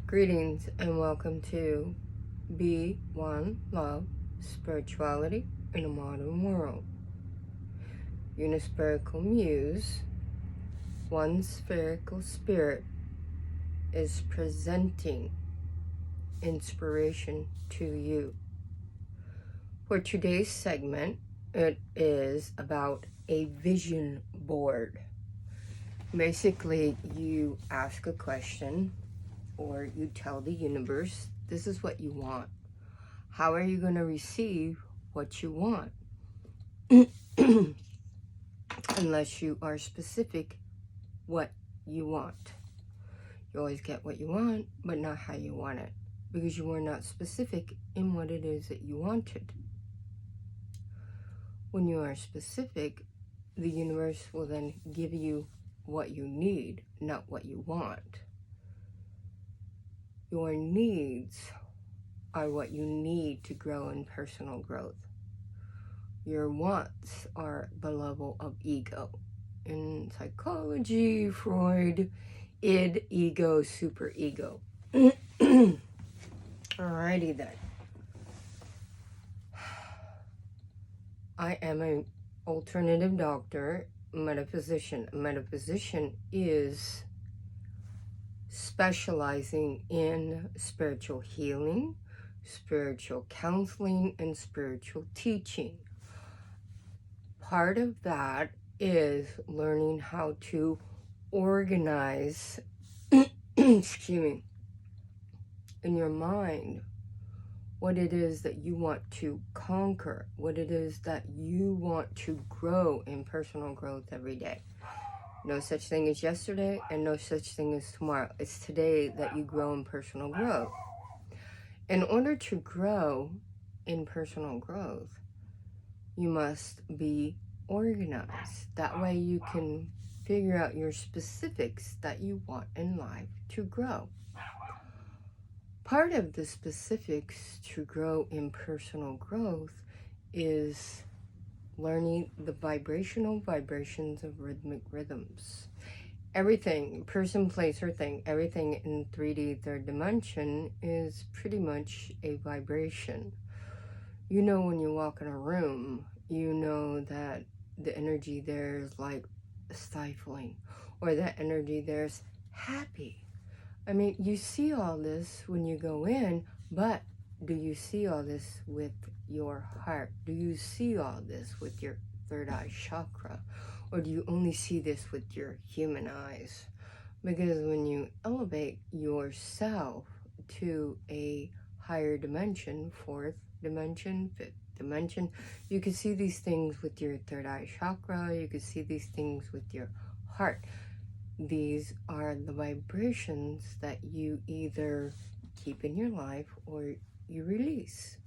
Greetings and welcome to Be One Love Spirituality in a Modern World. Unispherical Muse, One Spherical Spirit, is presenting inspiration to you. For today's segment, it is about a vision board. Basically, you ask a question or you tell the universe, this is what you want. How are you going to receive what you want? Unless you are specific what you want. You always get what you want, but not how you want it, because you were not specific in what it is that you wanted. When you are specific, the universe will then give you what you need, not what you want. Your needs are what you need to grow in personal growth. Your wants are the level of ego. In psychology, Freud, id, ego, superego. Alrighty then. I am an alternative doctor, metaphysician. A metaphysician is specializing in spiritual healing, spiritual counseling, and spiritual teaching. Part of that is learning how to organize, excuse me, in your mind what it is that you want to conquer, what it is that you want to grow in personal growth every day. No such thing as yesterday and no such thing as tomorrow. It's today that you grow in personal growth. In order to grow in personal growth, you must be organized. That way you can figure out your specifics that you want in life to grow. Part of the specifics to grow in personal growth is learning the vibrations of rhythmic rhythms. Everything, person, place, or thing, everything in 3D, third dimension is pretty much a vibration. You know, when you walk in a room, you know that the energy there is like stifling, or that energy there is happy. I mean, you see all this when you go in, but do you see all this with your heart? Do you see all this with your third eye chakra? Or do you only see this with your human eyes? Because when you elevate yourself to a higher dimension, fourth dimension, fifth dimension, you can see these things with your third eye chakra. You can see these things with your heart. These are the vibrations that you either keep in your life or you release.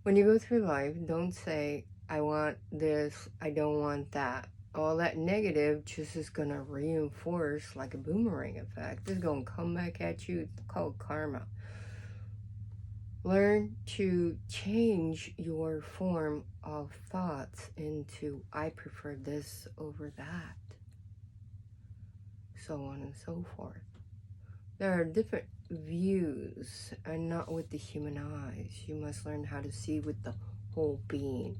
When you go through life, don't say, I want this, I don't want that. All that negative just is going to reinforce like a boomerang effect. It's going to come back at you. It's called karma. Learn to change your form of thoughts into, I prefer this over that. So on and so forth. There are different views and not with the human eyes. You must learn how to see with the whole being.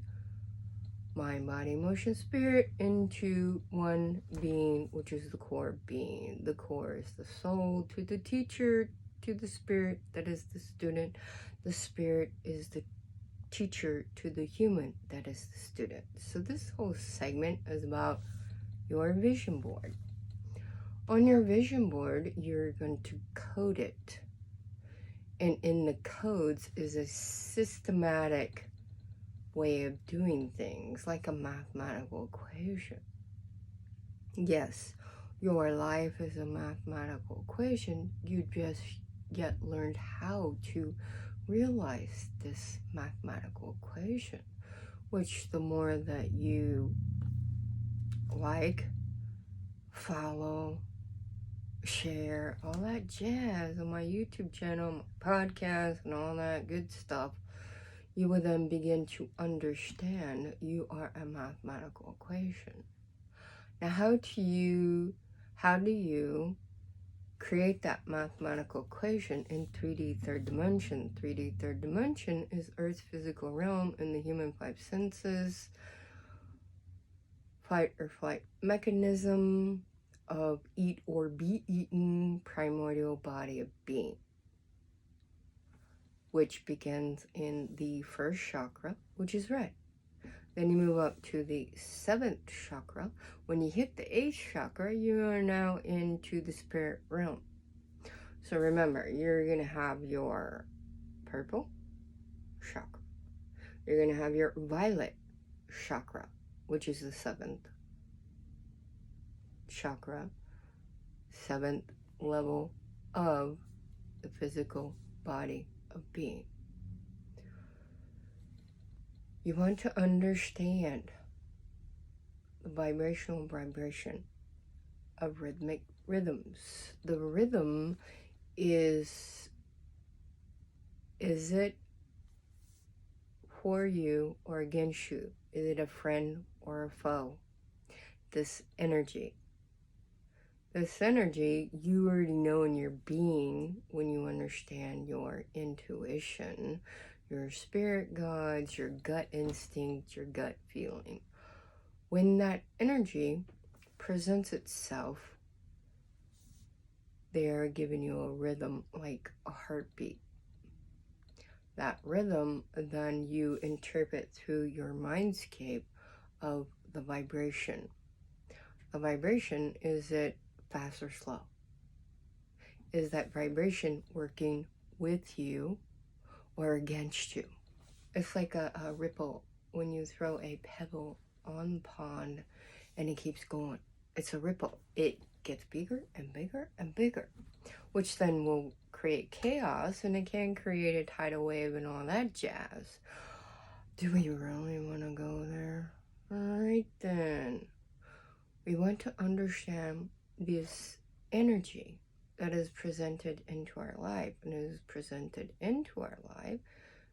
Mind, body, emotion, spirit into one being, which is the core being. The core is the soul to the teacher, to the spirit that is the student. The spirit is the teacher to the human that is the student. So this whole segment is about your vision board. On your vision board, you're going to code it. And in the codes is a systematic way of doing things, like a mathematical equation. Yes, your life is a mathematical equation. You just yet learned how to realize this mathematical equation, which the more that you like, follow, share, all that jazz on my YouTube channel, my podcast, and all that good stuff, you will then begin to understand you are a mathematical equation. Now, how do you create that mathematical equation in 3D third dimension. 3D third dimension is Earth's physical realm and the human five senses, fight or flight mechanism of eat or be eaten primordial body of being, which begins in the first chakra, which is red. Then you move up to the 7th chakra. When you hit the 8th chakra, you are now into the spirit realm. So remember, you're going to have your purple chakra. You're going to have your violet chakra, which is the 7th chakra, 7th level of the physical body of being. You want to understand the vibrational vibration of rhythmic rhythms. The rhythm is it for you or against you? Is it a friend or a foe? This energy, you already know in your being when you understand your intuition, your spirit guides, your gut instinct, your gut feeling. When that energy presents itself, they're giving you a rhythm like a heartbeat. That rhythm, then you interpret through your mindscape of the vibration. The vibration, is it fast or slow? Is that vibration working with you or against you? It's like a ripple when you throw a pebble on the pond and it keeps going. It's a ripple. It gets bigger and bigger and bigger, which then will create chaos, and it can create a tidal wave and all that jazz. Do we really want to go there? All right then. We want to understand this energy that is presented into our life, and is presented into our life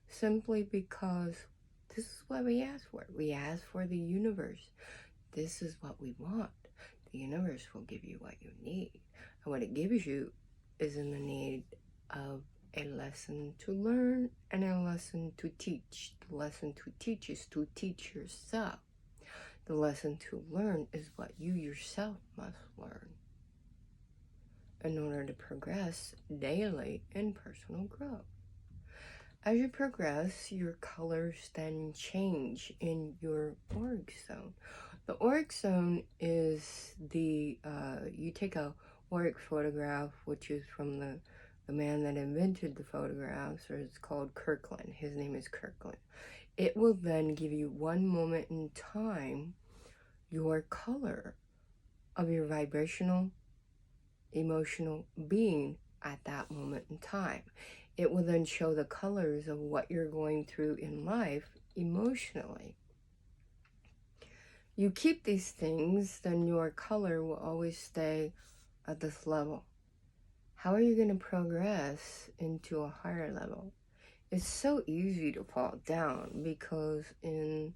simply because this is what we ask for. We ask for the universe. This is what we want. The universe will give you what you need. And what it gives you is in the need of a lesson to learn and a lesson to teach. The lesson to teach is to teach yourself. The lesson to learn is what you yourself must learn in order to progress daily in personal growth. As you progress, your colors then change in your auric zone. The auric zone is the, you take a auric photograph, which is from the man that invented the photographs, or it's called Kirkland. His name is Kirkland. It will then give you one moment in time your color of your vibrational, emotional being at that moment in time. It will then show the colors of what you're going through in life emotionally. You keep these things, then your color will always stay at this level. How are you going to progress into a higher level? It's so easy to fall down because in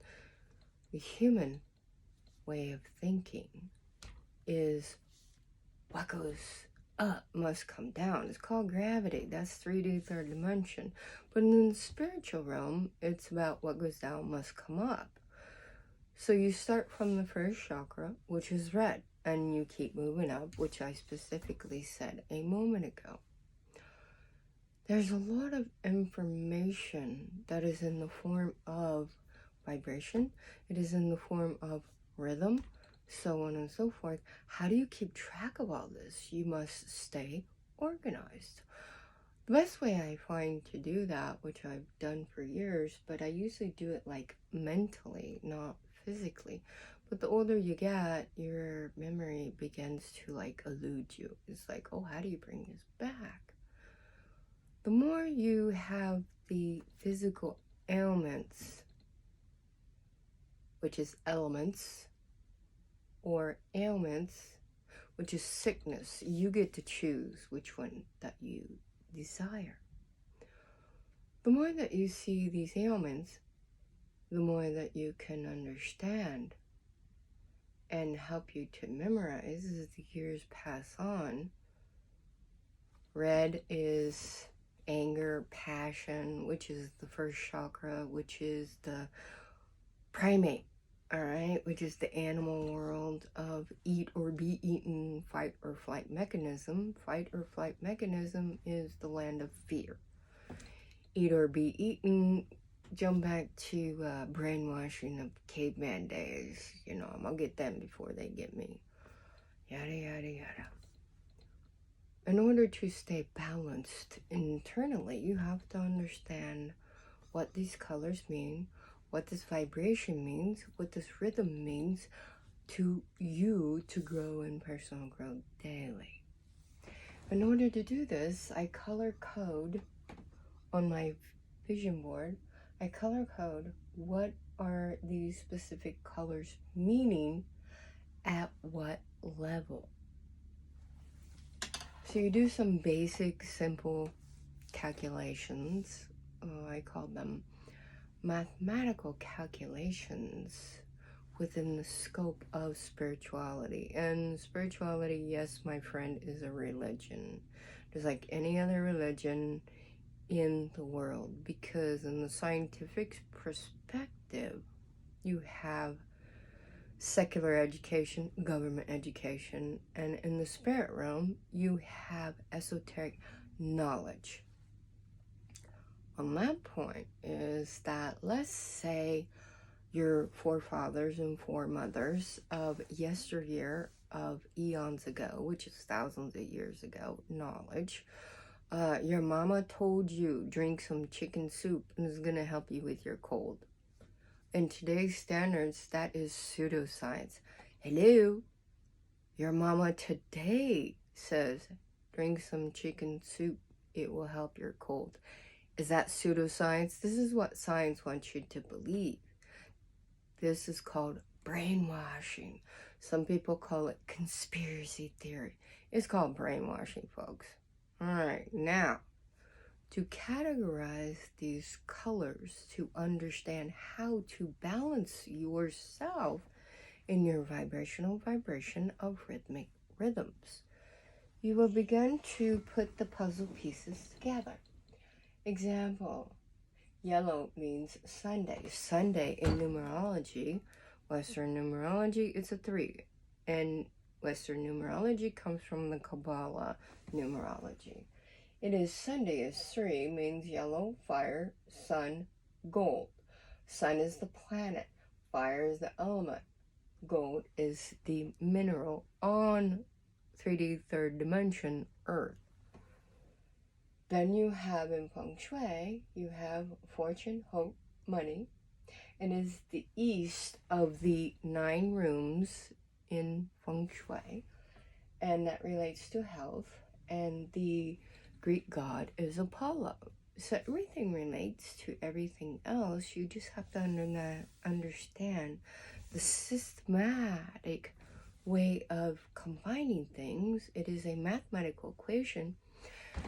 the human way of thinking is what goes up must come down. It's called gravity. That's 3D third dimension. But in the spiritual realm, it's about what goes down must come up. So you start from the first chakra, which is red, and you keep moving up, which I specifically said a moment ago. There's a lot of information that is in the form of vibration. It is in the form of rhythm, so on and so forth. How do you keep track of all this? You must stay organized. The best way I find to do that, which I've done for years, but I usually do it like mentally, not physically. But the older you get, your memory begins to like elude you. It's like, oh, how do you bring this back? The more you have the physical ailments, which is elements, or ailments, which is sickness, you get to choose which one that you desire. The more that you see these ailments, the more that you can understand and help you to memorize as the years pass on Red is anger, passion, which is the first chakra, which is the primate, all right, which is the animal world of eat or be eaten, fight or flight mechanism. Fight or flight mechanism is the land of fear. Eat or be eaten, jump back to brainwashing of caveman days. You know, I'm gonna get them before they get me. Yada, yada, yada. In order to stay balanced internally, you have to understand what these colors mean, what this vibration means, what this rhythm means to you to grow in personal growth daily. In order to do this, I color code on my vision board. I color code what are these specific colors meaning at what level. So you do some basic, simple calculations. I call them mathematical calculations within the scope of spirituality. And spirituality, yes, my friend, is a religion. Just like any other religion in the world. Because in the scientific perspective, you have secular education, government education, and in the spirit realm, you have esoteric knowledge. On that point is that, let's say your forefathers and foremothers of yesteryear, of eons ago, which is thousands of years ago, knowledge, your mama told you drink some chicken soup and it's gonna help you with your cold. In today's standards, that is pseudoscience. Hello? Your mama today says, drink some chicken soup, it will help your cold. Is that pseudoscience? This is what science wants you to believe. This is called brainwashing. Some people call it conspiracy theory. It's called brainwashing, folks. All right, now, to categorize these colors, to understand how to balance yourself in your vibrational vibration of rhythmic rhythms, you will begin to put the puzzle pieces together. Example, yellow means Sunday. Sunday in numerology, Western numerology, it's a 3. And Western numerology comes from the Kabbalah numerology. It is Sunday is 3, means yellow, fire, sun, gold. Sun is the planet, fire is the element, gold is the mineral on 3D third dimension, Earth. Then you have in Feng Shui, you have fortune, hope, money. It is the east of the 9 rooms in Feng Shui, and that relates to health, and the Greek god is Apollo. So everything relates to everything else. You just have to understand the systematic way of combining things. It is a mathematical equation.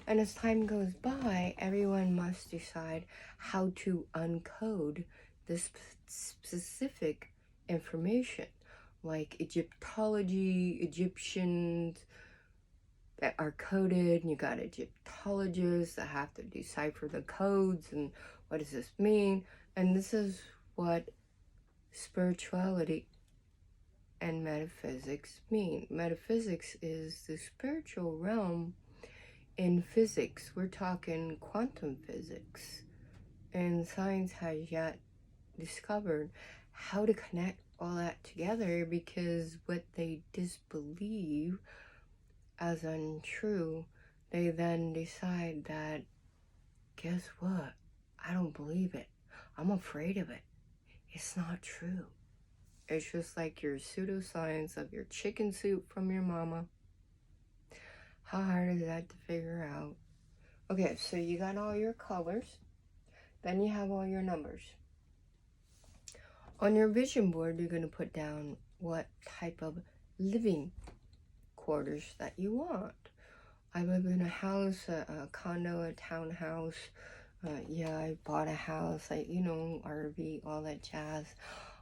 And as time goes by, everyone must decide how to uncode this specific information. Like Egyptology, Egyptians that are coded, and you got Egyptologists that have to decipher the codes and what does this mean. And this is what spirituality and metaphysics mean. Metaphysics is the spiritual realm in physics. We're talking quantum physics. And science has yet discovered how to connect all that together, because what they disbelieve as untrue, they then decide that, guess what? I don't believe it. I'm afraid of it. It's not true. It's just like your pseudoscience of your chicken soup from your mama. How hard is that to figure out? Okay, so you got all your colors. Then you have all your numbers. On your vision board, you're going to put down what type of living quarters that you want. I live in a house, a condo, a townhouse. Yeah, I bought a house, RV, all that jazz.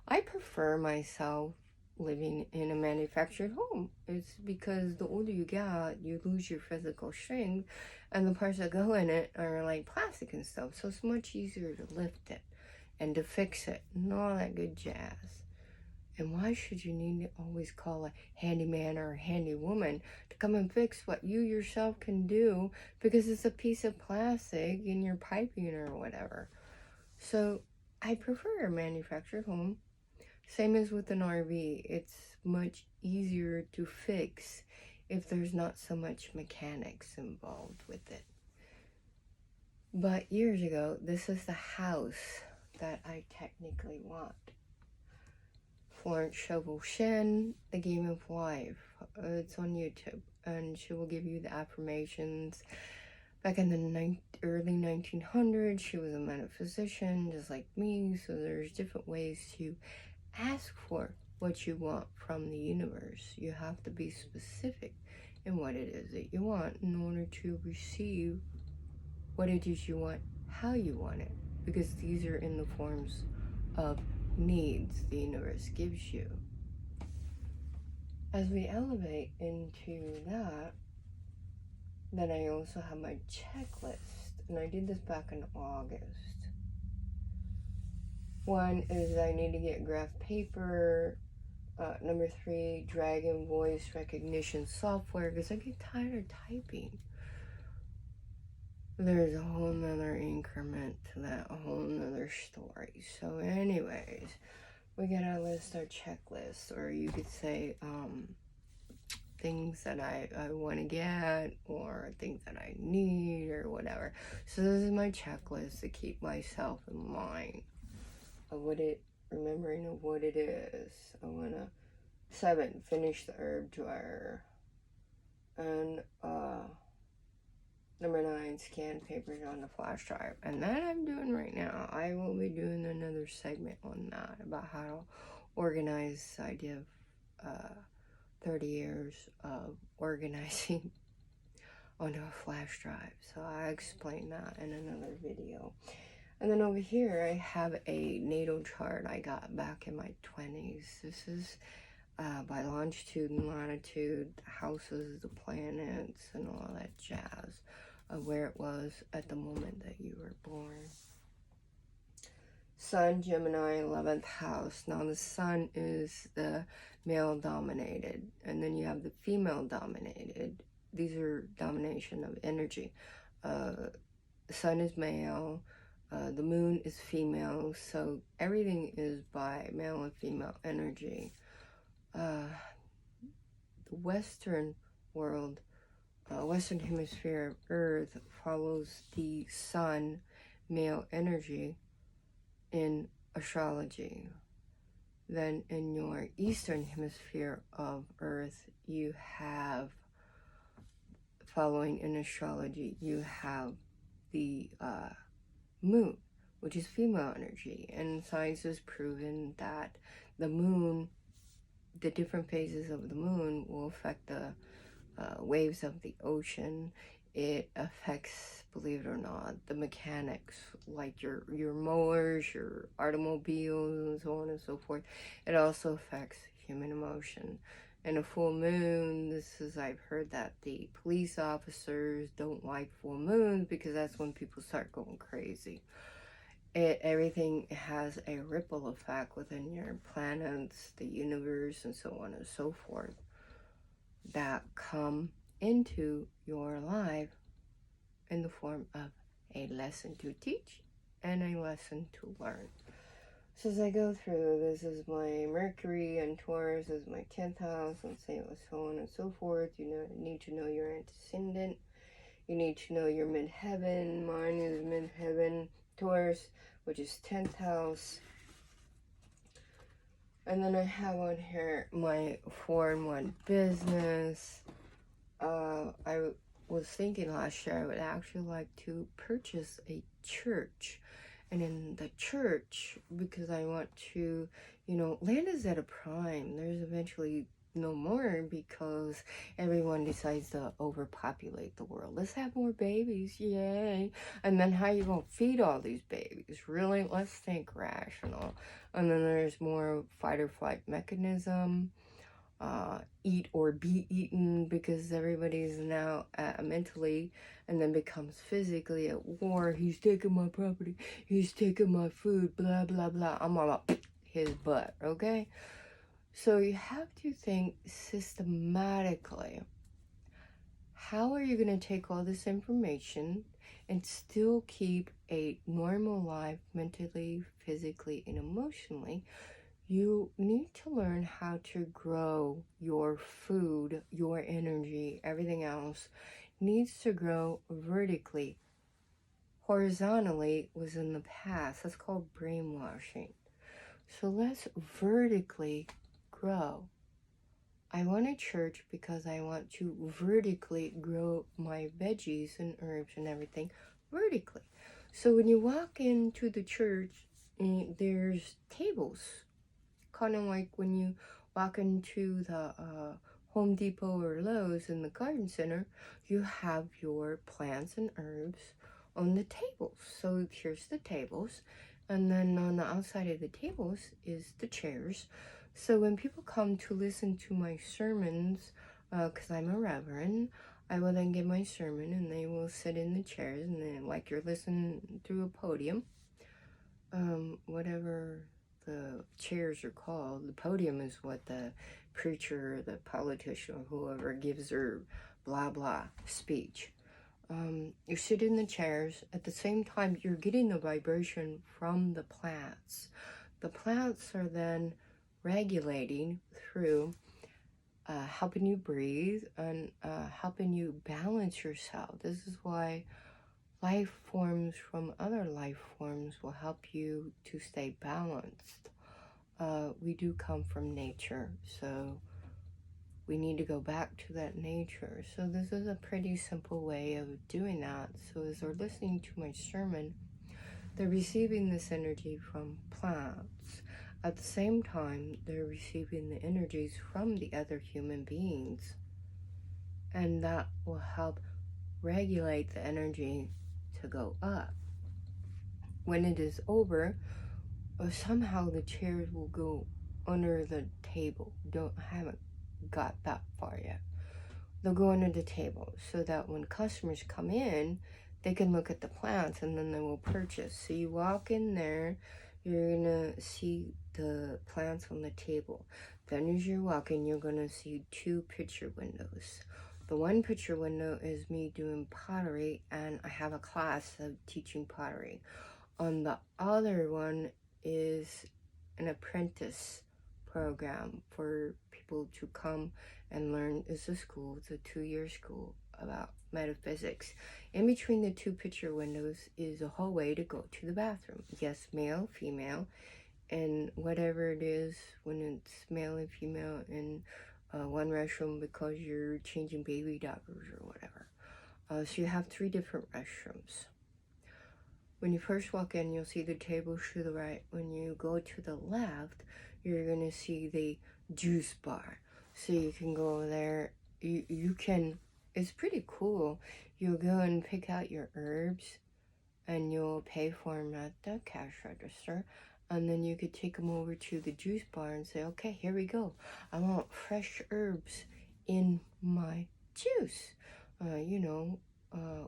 I prefer myself living in a manufactured home. It's because the older you get, you lose your physical strength, and the parts that go in it are like plastic and stuff. So it's much easier to lift it and to fix it and all that good jazz. And why should you need to always call a handyman or a handy woman to come and fix what you yourself can do because it's a piece of plastic in your piping or whatever? So I prefer a manufactured home. Same as with an RV. It's much easier to fix if there's not so much mechanics involved with it. But years ago, this is the house that I technically want. Florence Scovel Shinn, The Game of Life. It's on YouTube, and she will give you the affirmations. Back in the early 1900s, she was a metaphysician, just like me, so there's different ways to ask for what you want from the universe. You have to be specific in what it is that you want in order to receive what it is you want, how you want it, because these are in the forms of needs the universe gives you. As we elevate into that, then I also have my checklist, and I did this back in August. One is I need to get graph paper. Number 3, Dragon voice recognition software, because I get tired of typing. There's a whole nother increment to that, a whole nother story. So anyways, we gotta list our checklist, or you could say things that I want to get, or things that I need, or whatever. So this is my checklist to keep myself in line of remembering of what it is. I wanna 7, finish the herb dryer. And number 9, scan papers on the flash drive. And that I'm doing right now. I will be doing another segment on that about how to organize the idea of 30 years of organizing onto a flash drive. So I explain that in another video. And then over here I have a natal chart I got back in my 20s. This is by longitude and latitude, the houses, the planets, and all that jazz of where it was at the moment that you were born. Sun, Gemini, 11th house. Now the sun is the male dominated, and then you have the female dominated. These are domination of energy. The sun is male, the moon is female, so everything is by male and female energy. The Western world, Western hemisphere of Earth follows the sun, male energy, in astrology. Then in your Eastern hemisphere of Earth, you have, following in astrology, you have the moon, which is female energy. And science has proven that the moon, the different phases of the moon will affect the waves of the ocean. It affects, believe it or not, the mechanics, like your mowers, your automobiles, and so on and so forth. It also affects human emotion. And a full moon, I've heard that the police officers don't like full moons because that's when people start going crazy. Everything has a ripple effect within your planets, the universe, and so on and so forth, that come into your life in the form of a lesson to teach and a lesson to learn. So as I go through, this is my Mercury and Taurus, this is my 10th house, and so on and so forth. You need to know your antecedent. You need to know your midheaven. Mine is midheaven Taurus, which is 10th house. And then I have on here my 4-in-1 business. I was thinking last year I would actually like to purchase a church. And in the church, because I want to, land is at a prime. There's eventually no more because everyone decides to overpopulate the world. Let's have more babies, yay. And then how you gonna feed all these babies? Really? Let's think rational. And then there's more fight or flight mechanism, eat or be eaten, because everybody's now mentally and then becomes physically at war. He's taking my property, he's taking my food, blah blah blah. I'm all about his butt, okay? So you have to think systematically. How are you going to take all this information and still keep a normal life mentally, physically, and emotionally? You need to learn how to grow your food, your energy, everything else needs to grow vertically. Horizontally was in the past. That's called brainwashing. So let's vertically grow. I want a church because I want to vertically grow my veggies and herbs and everything vertically. So when you walk into the church, there's tables. Kind of like when you walk into the Home Depot or Lowe's in the garden center, you have your plants and herbs on the tables. So here's the tables. And then on the outside of the tables is the chairs. So when people come to listen to my sermons, because I'm a reverend, I will then give my sermon and they will sit in the chairs and then like you're listening through a podium. Whatever the chairs are called. The podium is what the preacher, the politician, or whoever gives their blah blah speech. You sit in the chairs. At the same time, you're getting the vibration from the plants. The plants are then regulating through helping you breathe and helping you balance yourself. This is why life forms from other life forms will help you to stay balanced. We do come from nature, so we need to go back to that nature. So this is a pretty simple way of doing that. So as they're listening to my sermon, they're receiving this energy from plants. At the same time, they're receiving the energies from the other human beings. And that will help regulate the energy to go up. When it is over, somehow the chairs will go under the table. Haven't got that far yet. They'll go under the table so that when customers come in, they can look at the plants and then they will purchase. So you walk in there, you're gonna see the plants on the table. Then as you're walking, you're gonna see 2 picture windows. The one picture window is me doing pottery, and I have a class of teaching pottery. On the other one is an apprentice program for people to come and learn. It's a school, it's a 2-year school about metaphysics. In between the 2 picture windows is a hallway to go to the bathroom. Yes, male, female, and whatever it is when it's male and female in one restroom because you're changing baby diapers or whatever. So you have 3 different restrooms. When you first walk in, you'll see the tables to the right. When you go to the left, you're going to see the juice bar. So you can go there. You can, it's pretty cool. You'll go and pick out your herbs and you'll pay for them at the cash register. And then you could take them over to the juice bar and say, okay, here we go. I want fresh herbs in my juice.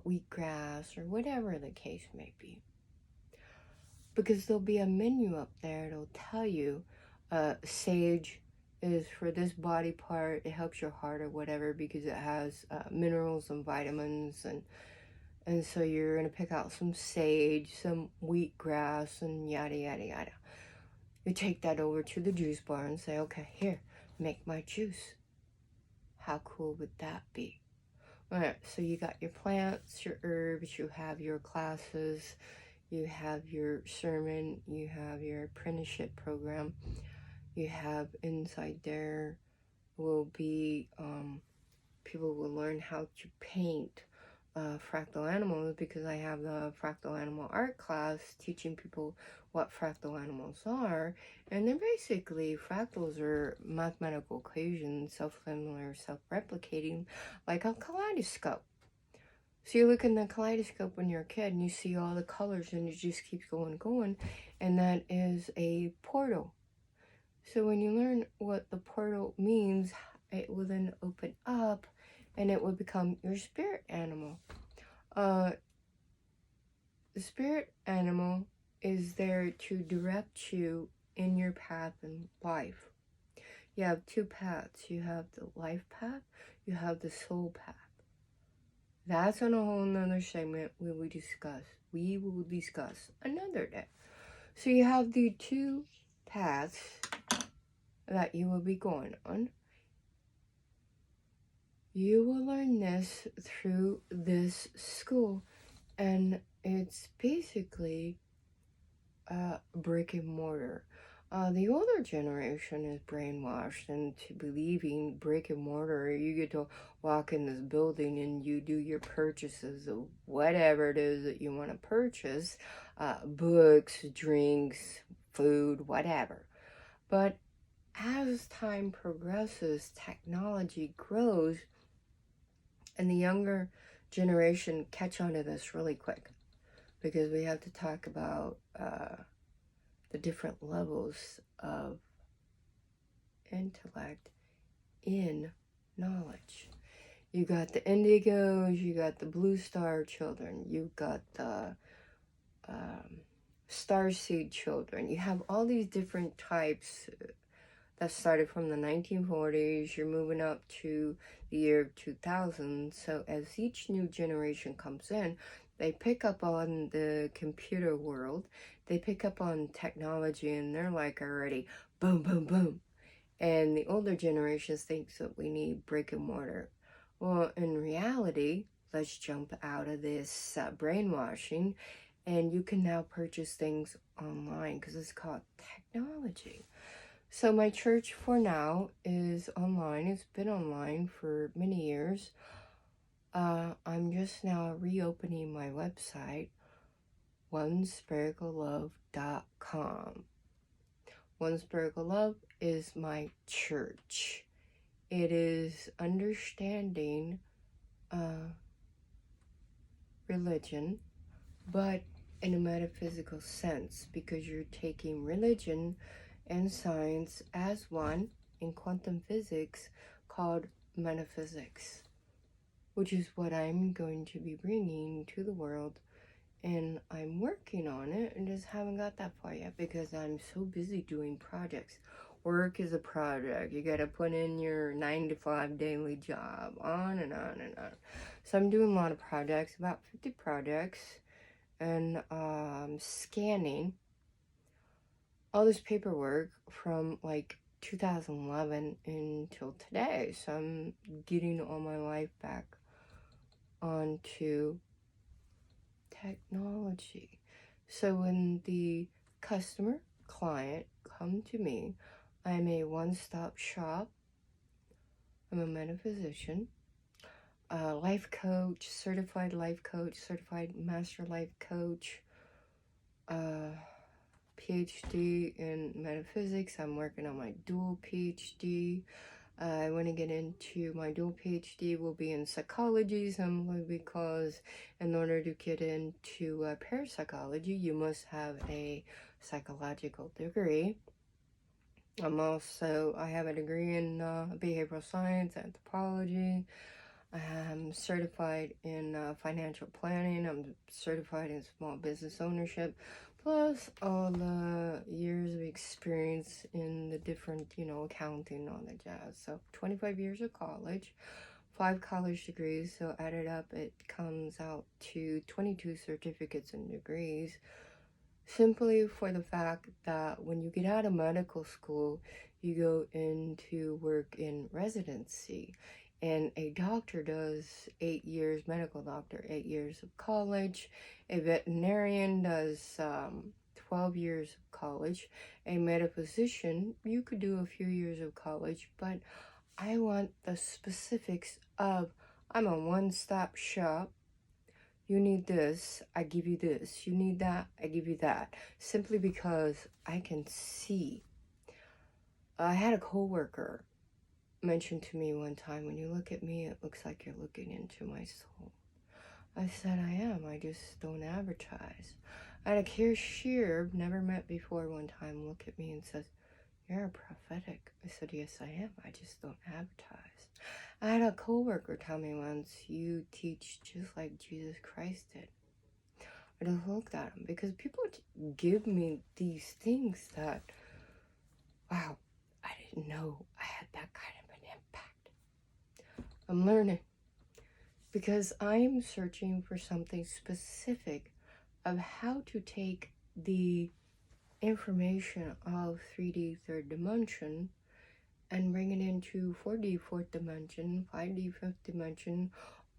Wheatgrass or whatever the case may be. Because there'll be a menu up there. It'll tell you sage is for this body part. It helps your heart or whatever because it has minerals and vitamins. And so you're going to pick out some sage, some wheatgrass, and yada, yada, yada. You take that over to the juice bar and say, okay, here, make my juice. How cool would that be? All right, so you got your plants, your herbs, you have your classes, you have your sermon, you have your apprenticeship program, you have inside there will be, people will learn how to paint, fractal animals because I have the fractal animal art class teaching people what fractal animals are. And they're basically, fractals are mathematical equations, self-similar, self-replicating, like a kaleidoscope. So you look in the kaleidoscope when you're a kid and you see all the colors and it just keeps going, and that is a portal. So when you learn what the portal means, it will then open up and it will become your spirit animal. The spirit animal is there to direct you in your path in life. You have two paths. You have the life path, you have the soul path. That's on a whole nother segment we will discuss another day. So you have the two paths that you will be going on. You will learn this through this school, and it's basically brick and mortar. The older generation is brainwashed into believing brick and mortar. You get to walk in this building and you do your purchases of whatever it is that you want to purchase, books, drinks, food, whatever. But as time progresses, technology grows, and the younger generation catch on to this really quick, because we have to talk about the different levels of intellect in knowledge. You got the indigos, you got the blue star children, you got the starseed children. You have all these different types that started from the 1940s. You're moving up to the year 2000. So as each new generation comes in, they pick up on the computer world, they pick up on technology, and they're like already boom, boom, boom. And the older generations thinks that we need brick and mortar. Well, in reality, let's jump out of this brainwashing, and you can now purchase things online because it's called technology. So my church for now is online. It's been online for many years. I'm just now reopening my website, onespirituallove.com. One Spiritual Love is my church. It is understanding religion, but in a metaphysical sense, because you're taking religion and science as one in quantum physics called metaphysics, which is what I'm going to be bringing to the world. And I'm working on it and just haven't got that far yet because I'm so busy doing projects. Work is a project. You gotta put in your 9-to-5 daily job, on and on and on. So I'm doing a lot of projects, about 50 projects, and scanning all this paperwork from like 2011 until today. So I'm getting all my life back onto technology. So when the client come to me, I'm a one-stop shop. I'm a metaphysician, life coach, certified master life coach, PhD in metaphysics. I'm working on my dual PhD. I want to get into my dual PhD will be in psychology, simply because in order to get into parapsychology, you must have a psychological degree. I have a degree in behavioral science, anthropology. I'm certified in financial planning. I'm certified in small business ownership, plus all the years of experience in the different, accounting, all that jazz. So 25 years of college, 5 college degrees. So added up, it comes out to 22 certificates and degrees. Simply for the fact that when you get out of medical school, you go into work in residency. And a doctor does 8 years, medical doctor, 8 years of college. A veterinarian does 12 years of college. A metaphysician, you could do a few years of college, but I want the specifics of, I'm a one-stop shop. you need this, I give you this. You need that, I give you that. Simply because I can see. I had a coworker mention to me one time, when you look at me, it looks like you're looking into my soul. I said, I am. I just don't advertise. I had a cashier never met before one time look at me and says, you're a prophetic. I said, yes, I am. I just don't advertise. I had a coworker tell me once, you teach just like Jesus Christ did. I just looked at him because people give me these things that, wow, I didn't know I had that kind of an impact. I'm learning because I'm searching for something specific of how to take the information of 3D third dimension and bring it into 4D fourth dimension, 5D fifth dimension,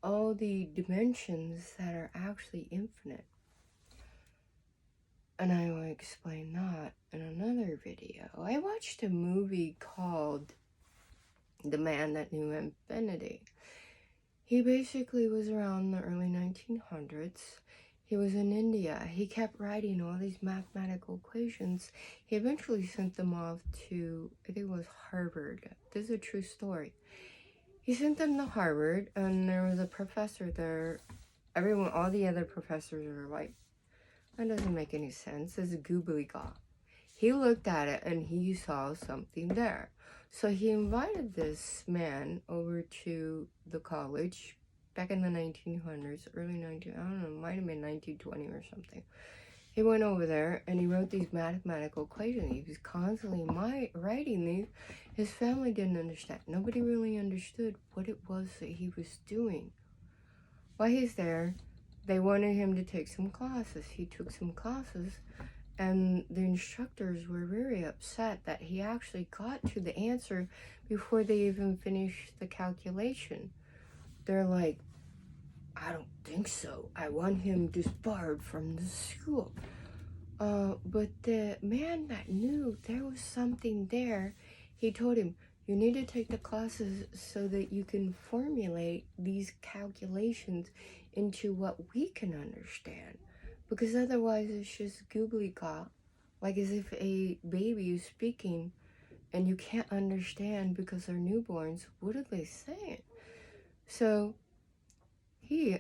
all the dimensions that are actually infinite. And I will explain that in another video. I watched a movie called The Man That Knew Infinity. He basically was around the early 1900s. He was in India. He kept writing all these mathematical equations. He eventually sent them off to, I think it was Harvard. This is a true story. He sent them to Harvard, and there was a professor there. All the other professors were like, that doesn't make any sense. It's a gobbledygook. He looked at it, and he saw something there. So he invited this man over to the college back in the 1900s, early 19, I don't know, might have been 1920 or something. He went over there and he wrote these mathematical equations. He was constantly writing these. His family didn't understand. Nobody really understood what it was that he was doing. While he's there, they wanted him to take some classes. He took some classes, and the instructors were very upset that he actually got to the answer before they even finished the calculation. They're like, I don't think so. I want him disbarred from the school. But the man that knew there was something there, he told him, you need to take the classes so that you can formulate these calculations into what we can understand. Because otherwise it's just gobbledygook, like as if a baby is speaking and you can't understand because they're newborns. What are they saying? So he,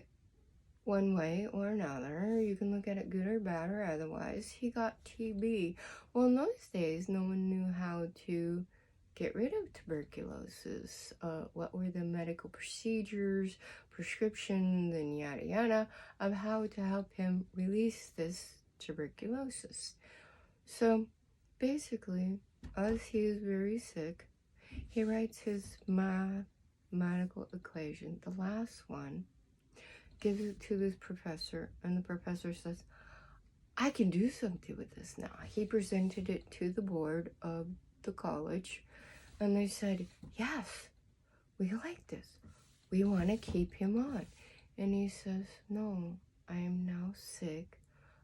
one way or another, you can look at it good or bad or otherwise, he got TB. Well, in those days, no one knew how to get rid of tuberculosis. What were the medical procedures, prescriptions, and yada yada of how to help him release this tuberculosis. So basically, as he is very sick, he writes his mathematical equation, the last one, gives it to this professor, and the professor says, I can do something with this now. He presented it to the board of the college, and they said, yes, we like this. We want to keep him on. And he says, no, I am now sick.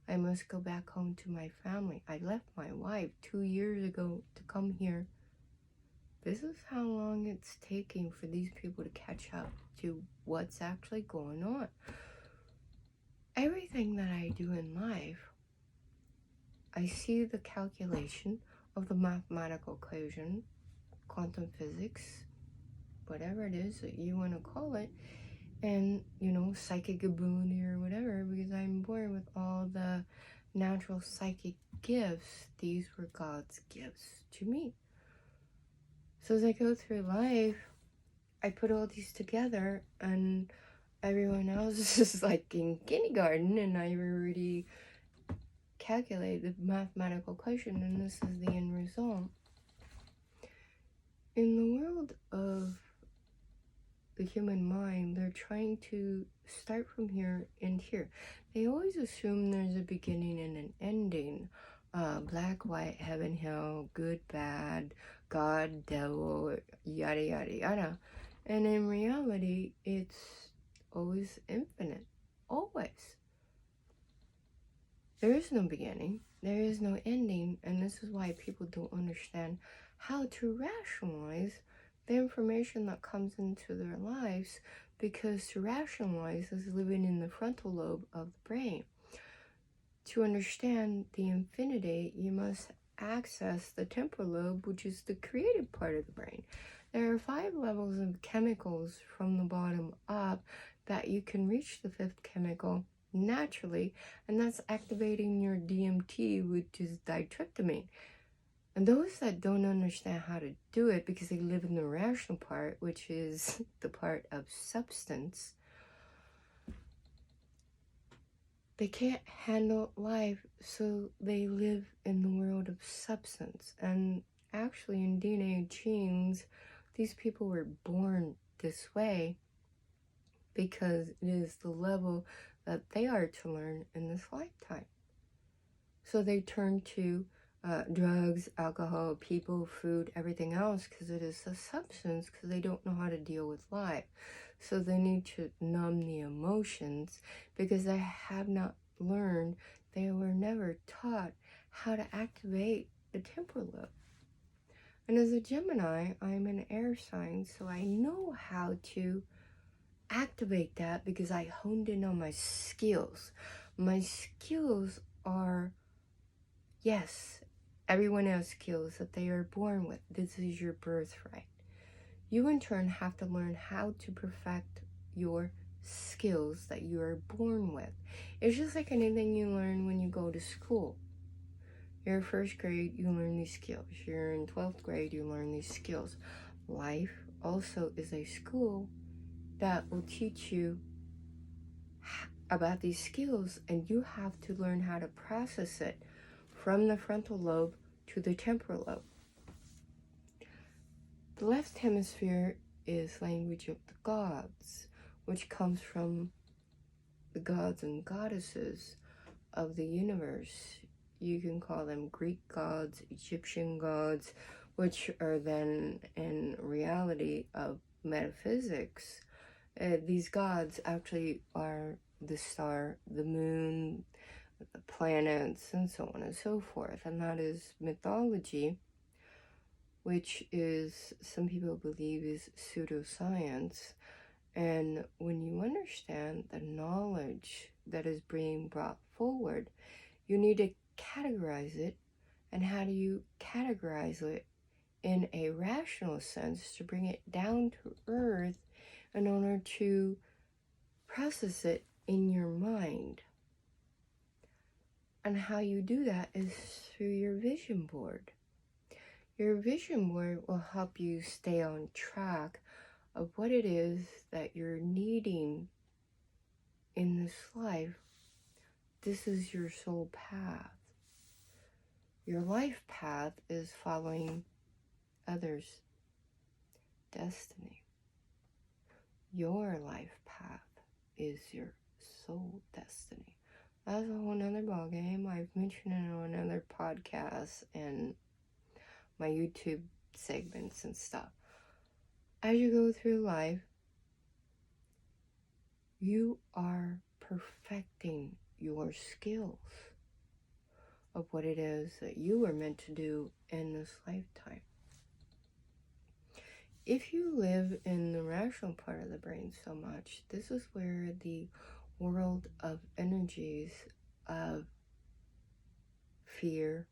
I must go back home to my family. I left my wife 2 years ago to come here. This is how long it's taking for these people to catch up to what's actually going on. Everything that I do in life, I see the calculation of the mathematical equation, quantum physics, whatever it is that you want to call it, and, psychic ability or whatever, because I'm born with all the natural psychic gifts. These were God's gifts to me. So as I go through life, I put all these together, and everyone else is like in kindergarten, and I already calculated the mathematical equation, and this is the end result. In the world of the human mind, they're trying to start from here and here. They always assume there's a beginning and an ending. Black, white, heaven, hell, good, bad, God, devil, yada, yada, yada. And in reality, it's always infinite. Always. There is no beginning. There is no ending. And this is why people don't understand how to rationalize the information that comes into their lives, because to rationalize is living in the frontal lobe of the brain. To understand the infinity, you must access the temporal lobe, which is the creative part of the brain. There are 5 levels of chemicals from the bottom up that you can reach the 5th chemical naturally, and that's activating your DMT, which is ditryptamine. And those that don't understand how to do it because they live in the rational part, which is the part of substance, they can't handle life, so they live in the world of substance. And actually, in DNA genes, these people were born this way because it is the level that they are to learn in this lifetime. So they turn to drugs, alcohol, people, food, everything else, because it is a substance, because they don't know how to deal with life. So they need to numb the emotions because they have not learned, they were never taught how to activate the temporal lobe. And as a Gemini, I'm an air sign, so I know how to activate that because I honed in on my skills. My skills are, yes, everyone has skills that they are born with. This is your birthright. You in turn have to learn how to perfect your skills that you are born with. It's just like anything you learn when you go to school. You're in 1st grade, you learn these skills. You're in 12th grade, you learn these skills. Life also is a school that will teach you about these skills, and you have to learn how to process it from the frontal lobe to the temporal lobe. The left hemisphere is language of the gods, which comes from the gods and goddesses of the universe. You can call them Greek gods, Egyptian gods, which are then in reality of metaphysics. These gods actually are the star, the moon, the planets, and so on and so forth. And that is mythology, which is, some people believe, is pseudoscience. And when you understand the knowledge that is being brought forward, you need to categorize it. And how do you categorize it in a rational sense to bring it down to earth in order to process it in your mind? And how you do that is through your vision board. Your vision board will help you stay on track of what it is that you're needing in this life. This is your soul path. Your life path is following others' destiny. Your life path is your soul destiny. That's a whole nother ballgame. I've mentioned it on another podcast and my YouTube segments and stuff. As you go through life, you are perfecting your skills of what it is that you were meant to do in this lifetime. If you live in the rational part of the brain so much, this is where the world of energies of fear,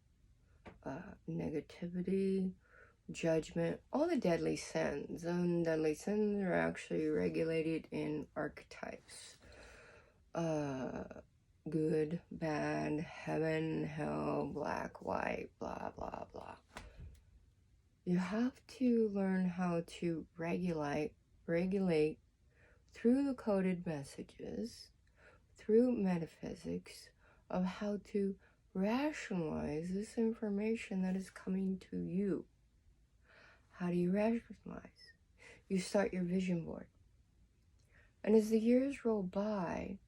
negativity, judgment, all the deadly sins, and deadly sins are actually regulated in archetypes. Good, bad, heaven, hell, black, white, blah, blah, blah. You have to learn how to regulate through the coded messages, through metaphysics, of how to rationalize this information that is coming to you. How do you rationalize? You start your vision board. And as the years roll by,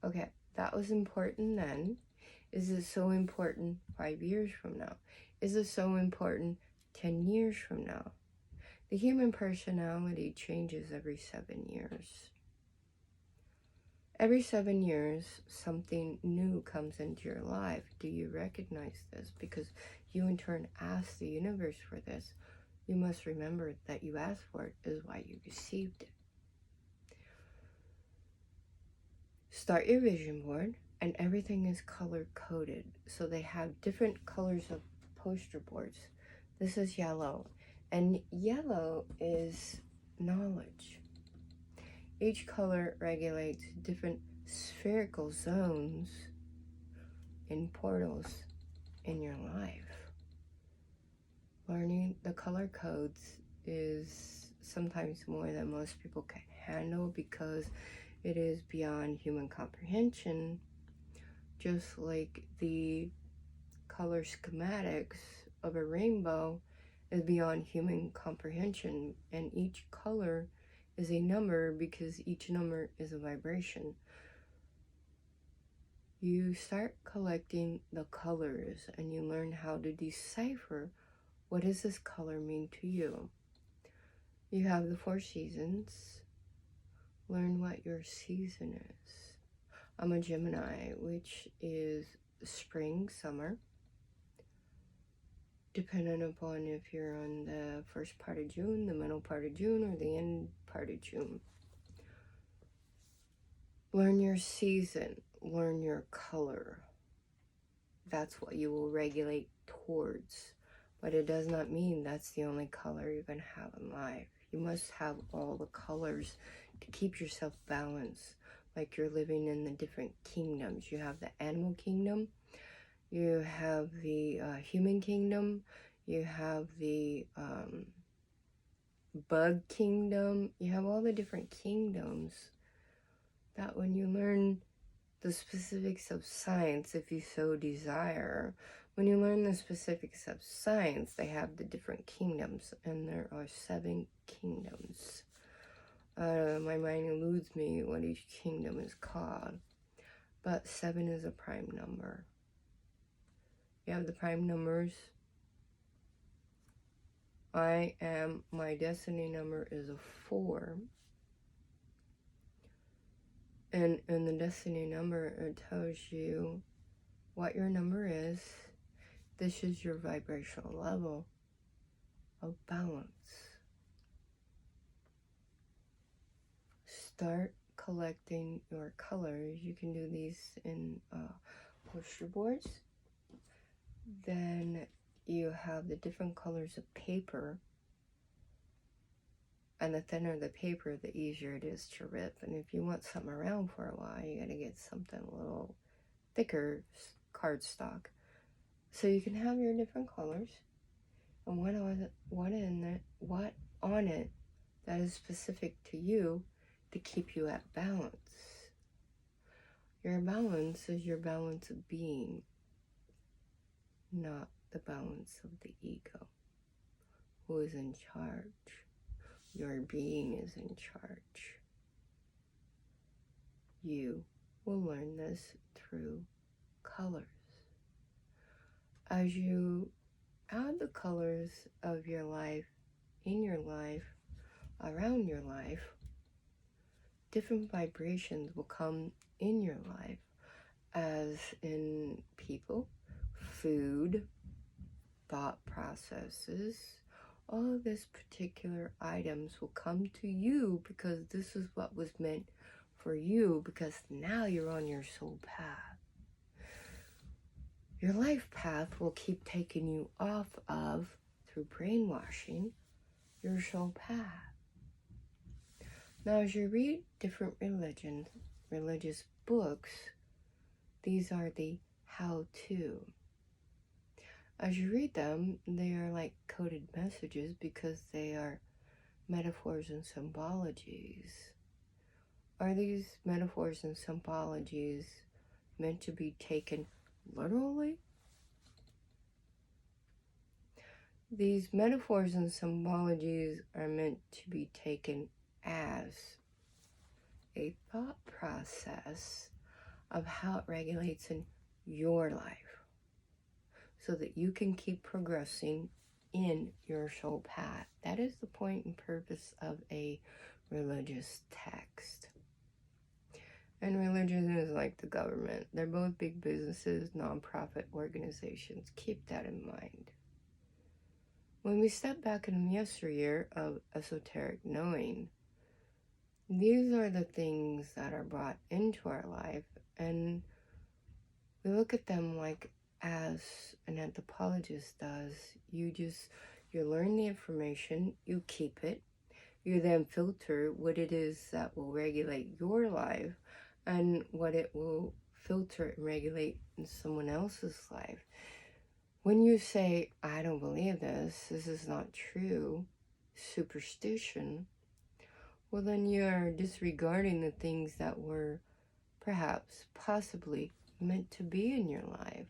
okay, that was important then. Is it so important 5 years from now? Is it so important 10 years from now? The human personality changes every 7 years. Every 7 years, something new comes into your life. Do you recognize this? Because you in turn ask the universe for this. You must remember that you asked for it is why you received it. Start your vision board, and everything is color coded. So they have different colors of poster boards. This is yellow, and yellow is knowledge. Each color regulates different spherical zones in portals in your life. Learning the color codes is sometimes more than most people can handle because it is beyond human comprehension, just like the color schematics of a rainbow is beyond human comprehension, and each color is a number because each number is a vibration. You start collecting the colors and you learn how to decipher what does this color mean to you. You have the 4 seasons. Learn what your season is. I'm a Gemini, which is spring, summer, depending upon if you're on the first part of June, the middle part of June, or the end part of June. Learn your season. Learn your color. That's what you will regulate towards. But it does not mean that's the only color you're going to have in life. You must have all the colors to keep yourself balanced, like you're living in the different kingdoms. You have the animal kingdom, you have the human kingdom, you have the bug kingdom, you have all the different kingdoms. That when you learn the specifics of science, if you so desire, when you learn the specifics of science, they have the different kingdoms, and there are 7 kingdoms. My mind eludes me what each kingdom is called, but 7 is a prime number. You have the prime numbers. My destiny number is a 4. And in the destiny number, it tells you what your number is. This is your vibrational level of balance. Start collecting your colors. You can do these in poster boards. Then you have the different colors of paper. And the thinner the paper, the easier it is to rip. And if you want something around for a while, you got to get something a little thicker cardstock. So you can have your different colors. And what on it that is specific to you to keep you at balance. Your balance is your balance of being, not the balance of the ego, who is in charge. Your being is in charge. You will learn this through colors. As you add the colors of your life, in your life, around your life, different vibrations will come in your life, as in people, food, thought processes. All of these particular items will come to you because this is what was meant for you, because now you're on your soul path. Your life path will keep taking you off of, through brainwashing, your soul path. Now, as you read different religious books, these are the how-to. As you read them, they are like coded messages because they are metaphors and symbologies. Are these metaphors and symbologies meant to be taken literally? These metaphors and symbologies are meant to be taken as a thought process of how it regulates in your life, so that you can keep progressing in your soul path. That is the point and purpose of a religious text. And religion is like the government. They're both big businesses, nonprofit organizations. Keep that in mind. When we step back in the yesteryear of esoteric knowing, These are the things that are brought into our life, and we look at them like as an anthropologist does. You learn the information, you keep it, you then filter what it is that will regulate your life and what it will filter and regulate in someone else's life. When you say, I don't believe this is not true, superstition, well, then you're disregarding the things that were perhaps, possibly meant to be in your life.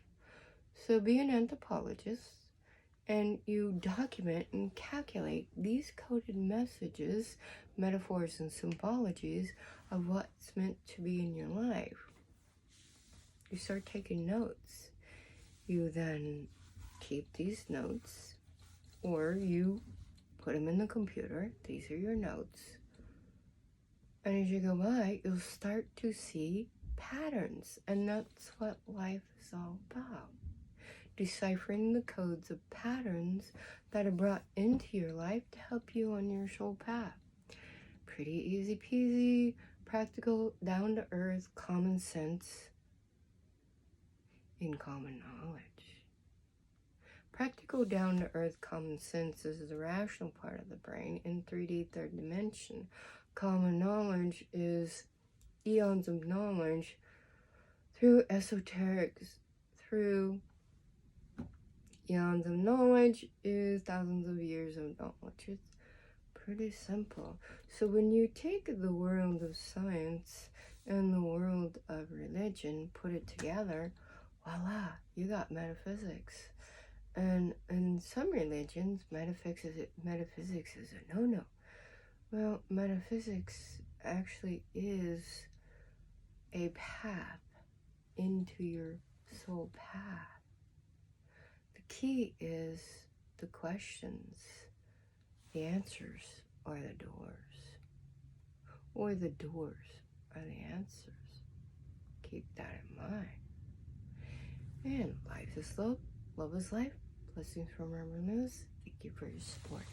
So be an anthropologist and you document and calculate these coded messages, metaphors, and symbologies of what's meant to be in your life. You start taking notes. You then keep these notes, or you put them in the computer. These are your notes. And as you go by, you'll start to see patterns. And that's what life is all about. Deciphering the codes of patterns that are brought into your life to help you on your soul path. Pretty easy peasy, practical, down to earth, common sense in common knowledge. Practical, down to earth, common sense is the rational part of the brain in 3D, third dimension. Common knowledge is eons of knowledge through esoterics, through eons of knowledge is thousands of years of knowledge. It's pretty simple. So when you take the world of science and the world of religion, put it together, voila, you got metaphysics. And in some religions, metaphysics is a no-no. Well, metaphysics actually is a path into your soul path. The key is the questions. The answers are the doors. Or the doors are the answers. Keep that in mind. And life is love. Love is life. Blessings from Reverend Lewis. Thank you for your support.